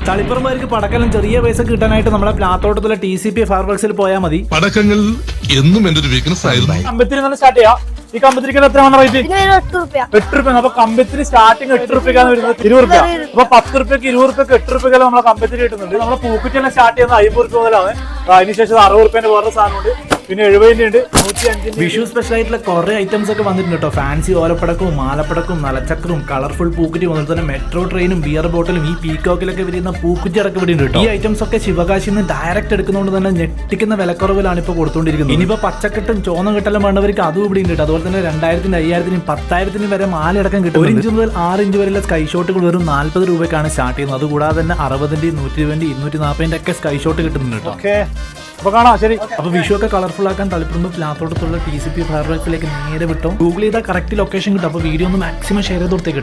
തളിപ്പറമ്പുകാർക്ക് പടക്കെല്ലാം ചെറിയ പൈസ കിട്ടാനായിട്ട് നമ്മളെ പ്ലാത്തോട്ടത്തിലെ TCP ഫയർവർക്സിൽ പോയാൽ മതി. പടക്കങ്ങൾ എന്നും എന്റെ ഒരു വീക്ക്നെസ് ആയിരുന്നു. കമ്പത്തിൽ നിന്ന് സ്റ്റാർട്ട് ചെയ്യാം. ഈ കമ്പത്തിരിക്കാൻ എത്രയാണ് റേറ്റ്? 8 രൂപ. അപ്പൊ കമ്പത്തിന് സ്റ്റാർട്ടിങ് 8 രൂപയ്ക്കാണ് വരുന്നത്. 20 രൂപ. അപ്പൊ 10 രൂപയ്ക്ക് 20 രൂപയ്ക്ക് 8 രൂപയ്ക്കെല്ലാം നമ്മളെ കമ്പത്തിൽ കിട്ടുന്നുണ്ട്. നമ്മളെ പൂക്കുറ്റിയെല്ലാം സ്റ്റാർട്ട് ചെയ്യുന്നത് 50 രൂപ മുതലാണ്. അതിനുശേഷം 60 രൂപേന്റെ വേറെ സാധനമുണ്ട്. പിന്നെ 70 ഉണ്ട്, 105. വിഷു സ്പെഷ്യൽ ആയിട്ടുള്ള കുറെ ഐറ്റംസ് ഒക്കെ വന്നിട്ടുണ്ട് കേട്ടോ. ഫാൻസി ഓലപ്പടക്കവും മാലപ്പടക്കവും നലച്ചക്രവും കളർഫുൾ പൂക്കുറ്റി, അതുപോലെ തന്നെ മെട്രോ ട്രെയിനും ബിയർ ബോട്ടിലും ഈ പീക്കോക്കിലൊക്കെ വരുന്ന പൂക്കുറ്റി അടക്കം ഇവിടെ ഉണ്ട് കേട്ടോ. ഈ ഐറ്റംസ് ഒക്കെ ശിവകാശിയിൽ നിന്ന് ഡയറക്റ്റ് എടുക്കുന്നതുകൊണ്ട് തന്നെ ഞെട്ടിക്കുന്ന വിലക്കുറവിലാണ് ഇപ്പോൾ കൊടുത്തുകൊണ്ടിരിക്കുന്നത്. ഇനിയിപ്പോൾ പച്ചക്കെട്ടും ചോന്ന കെട്ടെല്ലാം വേണ്ടവർക്ക് അതും ഇവിടെ ഉണ്ട്. അതുപോലെ തന്നെ 2000, 5000, 10,000 വരെ മാലയടക്കം കിട്ടും. 1 ഇഞ്ച് മുതൽ 6 ഇഞ്ച് വരെയുള്ള സ്കൈ ഷോട്ടുകൾ വെറും 40 രൂപയ്ക്കാണ് സ്റ്റാർട്ട് ചെയ്യുന്നത്. അതുകൂടാതെ തന്നെ 60, 120, 240 ഒക്കെ സ്കൈ ഷോട്ട് കിട്ടുന്നുണ്ട് കേട്ടോ. അപ്പൊ കാണാം. ശരി. അപ്പൊ വിഷു ഒക്കെ കളർഫുൾ ആക്കാൻ തളിപ്പറമ്പ് പ്ലാത്തോട്ടത്തുള്ള TCP ഫയർവർക്സിലേക്ക് നേരെ വിട്ടോ. ഗൂഗിൾ ചെയ്താൽ കറക്റ്റ് ലൊക്കേഷൻ കിട്ടും. അപ്പൊ വീഡിയോ ഒന്ന് മാക്സിമം ഷെയർ ചെയ്ത് കൊടുത്തേക്ക്.